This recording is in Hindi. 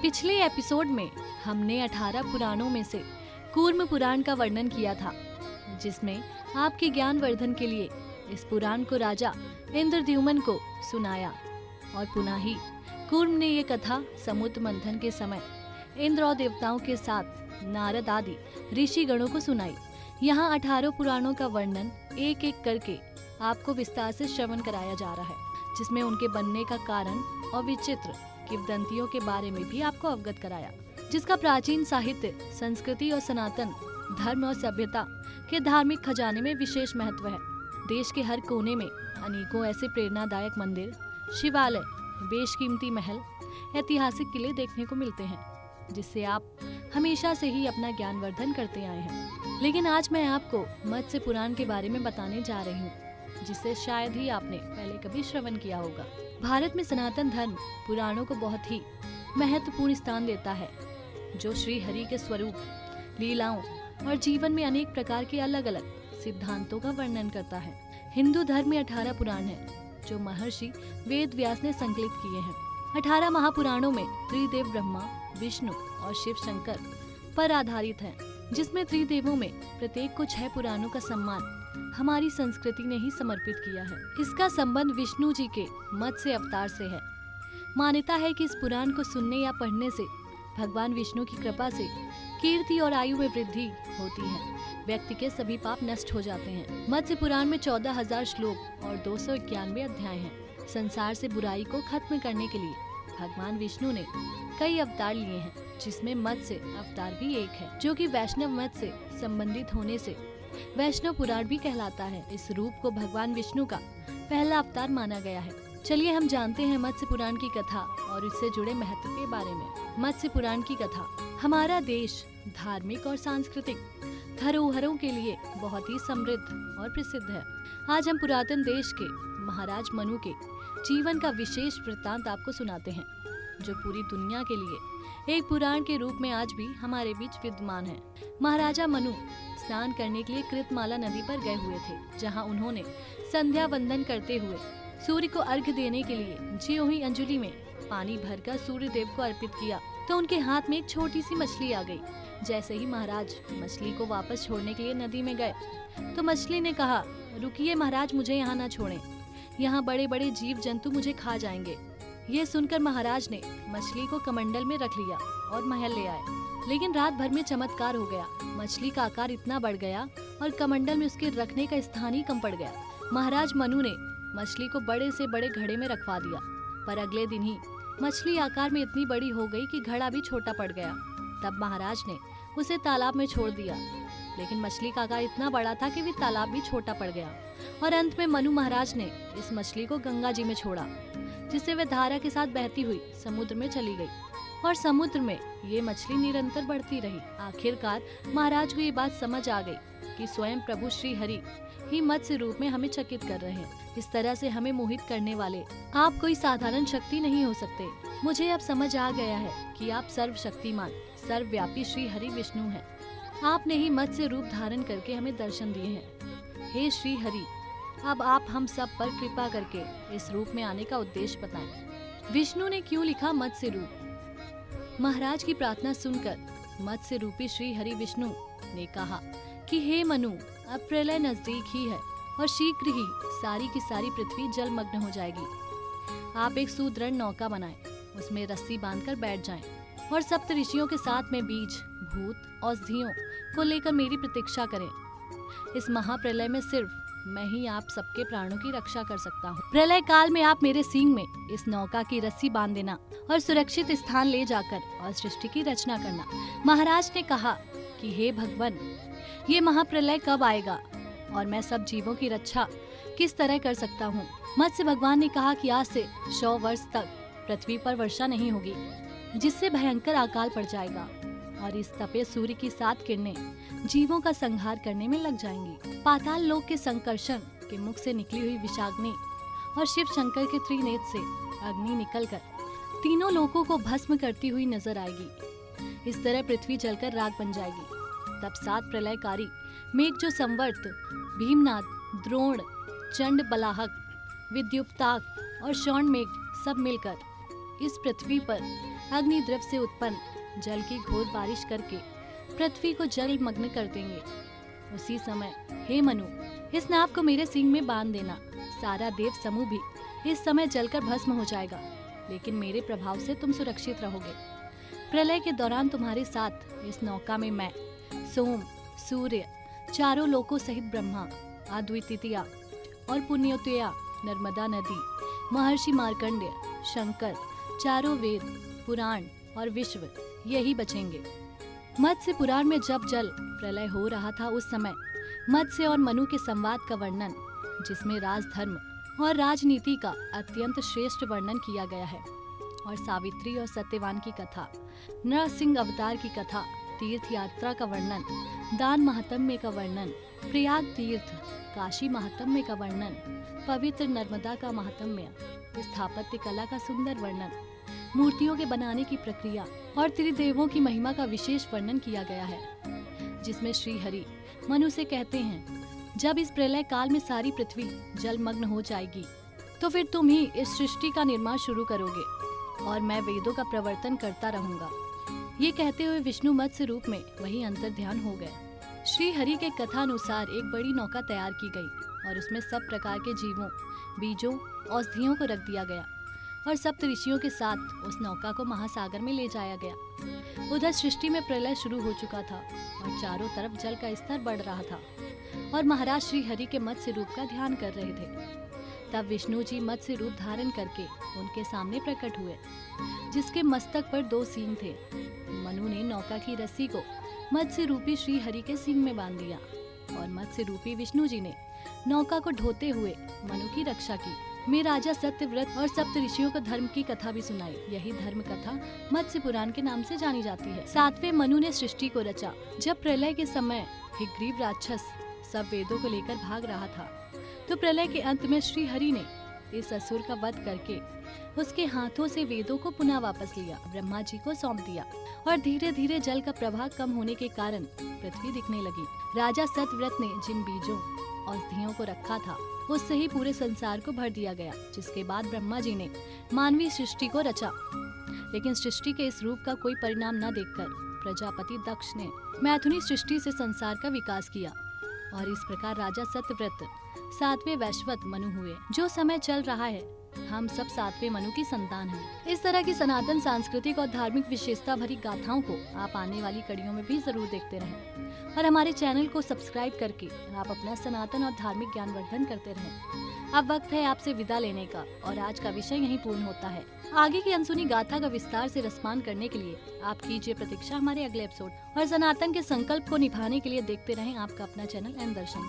पिछले एपिसोड में हमने 18 पुराणों में से कूर्म पुराण का वर्णन किया था, जिसमें आपके ज्ञानवर्धन के लिए इस पुराण को राजा इंद्रद्युम्न को सुनाया। और पुनः ही कूर्म ने ये कथा समुद्र मंथन के समय इंद्र और देवताओं के साथ नारद आदि ऋषि गणों को सुनाई। यहाँ 18 पुराणों का वर्णन एक एक करके आपको विस्तार से श्रवण कराया जा रहा है, जिसमें उनके बनने का कारण और विचित्र किंवदंतियों के बारे में भी आपको अवगत कराया, जिसका प्राचीन साहित्य, संस्कृति और सनातन धर्म और सभ्यता के धार्मिक खजाने में विशेष महत्व है। देश के हर कोने में अनेकों ऐसे प्रेरणादायक मंदिर, शिवालय, बेशकीमती महल, ऐतिहासिक किले देखने को मिलते हैं, जिससे आप हमेशा से ही अपना ज्ञानवर्धन करते आए हैं। लेकिन आज मैं आपको मत्स्य पुराण के बारे में बताने जा रही हूँ, जिसे शायद ही आपने पहले कभी श्रवण किया होगा। भारत में सनातन धर्म पुराणों को बहुत ही महत्वपूर्ण स्थान देता है, जो श्री हरि के स्वरूप, लीलाओं और जीवन में अनेक प्रकार के अलग अलग सिद्धांतों का वर्णन करता है। हिंदू धर्म में 18 पुराण हैं, जो महर्षि वेद व्यास ने संकलित किए हैं। 18 महापुराणों में त्रिदेव ब्रह्मा, विष्णु और शिव शंकर पर आधारित हैं, जिसमें त्रिदेवों में प्रत्येक को 6 पुराणों का सम्मान हमारी संस्कृति ने ही समर्पित किया है। इसका संबंध विष्णु जी के मत्स्य अवतार से है। मान्यता है कि इस पुराण को सुनने या पढ़ने से भगवान विष्णु की कृपा से कीर्ति और आयु में वृद्धि होती है। व्यक्ति के सभी पाप नष्ट हो जाते हैं। मत्स्य पुराण में 14,000 श्लोक और 291 अध्याय हैं। संसार से बुराई को खत्म करने के लिए भगवान विष्णु ने कई अवतार लिए हैं, जिसमें मत्स्य अवतार भी एक है, जो कि वैष्णव मत से संबंधित होने से वैष्णव पुराण भी कहलाता है। इस रूप को भगवान विष्णु का पहला अवतार माना गया है। चलिए हम जानते हैं मत्स्य पुराण की कथा और इससे जुड़े महत्व के बारे में। मत्स्य पुराण की कथा। हमारा देश धार्मिक और सांस्कृतिक धरोहरों के लिए बहुत ही समृद्ध और प्रसिद्ध है। आज हम पुरातन देश के महाराज मनु के जीवन का विशेष वृत्तांत आपको सुनाते हैं, जो पूरी दुनिया के लिए एक पुराण के रूप में आज भी हमारे बीच विद्यमान है। महाराजा मनु स्नान करने के लिए कृतमाला नदी पर गए हुए थे, जहां उन्होंने संध्या वंदन करते हुए सूर्य को अर्घ्य देने के लिए ज्यों ही अंजलि में पानी भरकर सूर्य देव को अर्पित किया, तो उनके हाथ में एक छोटी सी मछली आ गई। जैसे ही महाराज मछली को वापस छोड़ने के लिए नदी में गए, तो मछली ने कहा, रुकिए महाराज, मुझे यहाँ न छोड़ें, यहाँ बड़े बड़े जीव जंतु मुझे खा जाएंगे। ये सुनकर महाराज ने मछली को कमंडल में रख लिया और महल ले आए। लेकिन रात भर में चमत्कार हो गया। मछली का आकार इतना बढ़ गया और कमंडल में उसके रखने का स्थान ही कम पड़ गया। महाराज मनु ने मछली को बड़े से बड़े घड़े में रखवा दिया, पर अगले दिन ही मछली आकार में इतनी बड़ी हो गई कि घड़ा भी छोटा पड़ गया। तब महाराज ने उसे तालाब में छोड़ दिया, लेकिन मछली का आकार इतना बड़ा था कि वह तालाब भी छोटा पड़ गया। और अंत में मनु महाराज ने इस मछली को गंगा जी में छोड़ा, जिससे वह धारा के साथ बहती हुई समुद्र में चली गई। और समुद्र में ये मछली निरंतर बढ़ती रही। आखिरकार महाराज को ये बात समझ आ गई कि स्वयं प्रभु श्री हरि ही मत्स्य रूप में हमें चकित कर रहे हैं। इस तरह से हमें मोहित करने वाले आप कोई साधारण शक्ति नहीं हो सकते। मुझे अब समझ आ गया है कि आप सर्वशक्तिमान, सर्वव्यापी श्री हरि विष्णु हैं। आपने ही मत्स्य रूप धारण करके हमें दर्शन दिए हैं। हे श्री हरि, अब आप हम सब पर कृपा करके इस रूप में आने का उद्देश्य बताएं। विष्णु ने क्यों लिखा मत्स्य रूप? महाराज की प्रार्थना सुनकर मत्स्य रूपी श्री हरि विष्णु ने कहा कि हे मनु, अब प्रलय नजदीक ही है और शीघ्र ही सारी की सारी पृथ्वी जलमग्न हो जाएगी। आप एक सुदृढ़ नौका बनाएं, उसमें रस्सी बांधकर बैठ जाएं और सप्त ऋषियों के साथ में बीज, भूत, औषधियों को लेकर मेरी प्रतीक्षा करें। इस महाप्रलय में सिर्फ मैं ही आप सबके प्राणों की रक्षा कर सकता हूँ। प्रलय काल में आप मेरे सींग में इस नौका की रस्सी बांध देना और सुरक्षित स्थान ले जाकर और सृष्टि की रचना करना। महाराज ने कहा कि हे भगवान, ये महाप्रलय कब आएगा और मैं सब जीवों की रक्षा किस तरह कर सकता हूँ? मत्स्य भगवान ने कहा कि आज से 100 वर्ष तक पृथ्वी पर वर्षा नहीं होगी, जिससे भयंकर अकाल पड़ जाएगा और इस तपे सूर्य की 7 किरणें जीवों का संहार करने में लग जाएंगी। पाताल लोक के संकर्षण के मुख से निकली हुई विषाग्नि और शिव शंकर के त्रिनेत्र से अग्नि निकलकर तीनों लोकों को भस्म करती हुई नजर आएगी। इस तरह पृथ्वी जलकर राख बन जाएगी। तब 7 प्रलयकारी मेघ, जो संवर्त, भीमनाद, द्रोण, चंड, बलाहक, विद्युप्ताक और शौण मेघ सब मिलकर इस पृथ्वी पर अग्निद्रव से उत्पन्न जल की घोर बारिश करके पृथ्वी को जल मग्न कर देंगे। उसी समय हे मनु, इस नाव को मेरे सींग में बांध देना। सारा देव समूह भी इस समय जलकर भस्म हो जाएगा, लेकिन मेरे प्रभाव से तुम सुरक्षित रहोगे। प्रलय के दौरान तुम्हारे साथ इस नौका में मैं, सोम, सूर्य, चारों लोकों सहित ब्रह्मा, अद्वितीया और पुण्योतया, नर्मदा नदी, महर्षि मार्कंडेय, शंकर, चारों वेद, पुराण और विश्व यही बचेंगे। मत्स्य पुराण में जब जल प्रलय हो रहा था उस समय मत्स्य और मनु के संवाद का वर्णन, जिसमें राजधर्म और राजनीति का अत्यंत श्रेष्ठ वर्णन किया गया है, और सावित्री और सत्यवान की कथा, नरसिंह अवतार की कथा, तीर्थ यात्रा का वर्णन, दान महात्म्य का वर्णन, प्रयाग तीर्थ, काशी महात्म्य का वर्णन, पवित्र नर्मदा का महात्म्य, स्थापत्य कला का सुंदर वर्णन, मूर्तियों के बनाने की प्रक्रिया और त्रिदेवों की महिमा का विशेष वर्णन किया गया है, जिसमें श्री हरि मनु से कहते हैं, जब इस प्रलय काल में सारी पृथ्वी जलमग्न हो जाएगी तो फिर तुम ही इस सृष्टि का निर्माण शुरू करोगे और मैं वेदों का प्रवर्तन करता रहूंगा। ये कहते हुए विष्णु मत्स्य रूप में वही अंतर ध्यान हो गए। श्री हरि के कथा अनुसार एक बड़ी नौका तैयार की गई और उसमें सब प्रकार के जीवों, बीजों, औषधियों को रख दिया गया और सप्त ऋषियों के साथ उस नौका को महासागर में ले जाया गया। उधर सृष्टि में प्रलय शुरू हो चुका था और चारों तरफ जल का स्तर बढ़ रहा था और महाराज श्री हरि के मत्स्य रूप का ध्यान कर रहे थे। तब विष्णु जी मत्स्य रूप धारण करके उनके सामने प्रकट हुए, जिसके मस्तक पर 2 सींग थे। मनु ने नौका की रस्सी को मत्स्य रूपी श्री हरि के सींग में बांध दिया और मत्स्य रूपी विष्णु जी ने नौका को ढोते हुए मनु की रक्षा की। मैं राजा सत्यव्रत और सप्त ऋषियों को धर्म की कथा भी सुनाई। यही धर्म कथा मत्स्य पुराण के नाम से जानी जाती है। 7वें मनु ने सृष्टि को रचा। जब प्रलय के समय हिग्रीव राक्षस सब वेदों को लेकर भाग रहा था, तो प्रलय के अंत में श्री हरि ने इस असुर का वध करके उसके हाथों से वेदों को पुनः वापस लिया, ब्रह्मा जी को सौंप दिया और धीरे धीरे जल का प्रवाह कम होने के कारण पृथ्वी दिखने लगी। राजा सत्यव्रत ने जिन बीजों, औषधियों को रखा था उससे ही पूरे संसार को भर दिया गया, जिसके बाद ब्रह्मा जी ने मानवीय सृष्टि को रचा। लेकिन सृष्टि के इस रूप का कोई परिणाम न देखकर प्रजापति दक्ष ने मैथुनी सृष्टि से संसार का विकास किया और इस प्रकार राजा सत्यव्रत 7वें वैश्वत मनु हुए। जो समय चल रहा है, हम सब 7वें मनु की संतान हैं। इस तरह की सनातन सांस्कृतिक और धार्मिक विशेषता भरी गाथाओं को आप आने वाली कड़ियों में भी जरूर देखते रहें और हमारे चैनल को सब्सक्राइब करके आप अपना सनातन और धार्मिक ज्ञान वर्धन करते रहें। अब वक्त है आपसे विदा लेने का और आज का विषय यहीं पूर्ण होता है। आगे की अनसुनी गाथा का विस्तार से रसपान करने के लिए आप कीजिए प्रतीक्षा हमारे अगले एपिसोड और सनातन के संकल्प को निभाने के लिए देखते रहें आपका अपना चैनल एन दर्शन।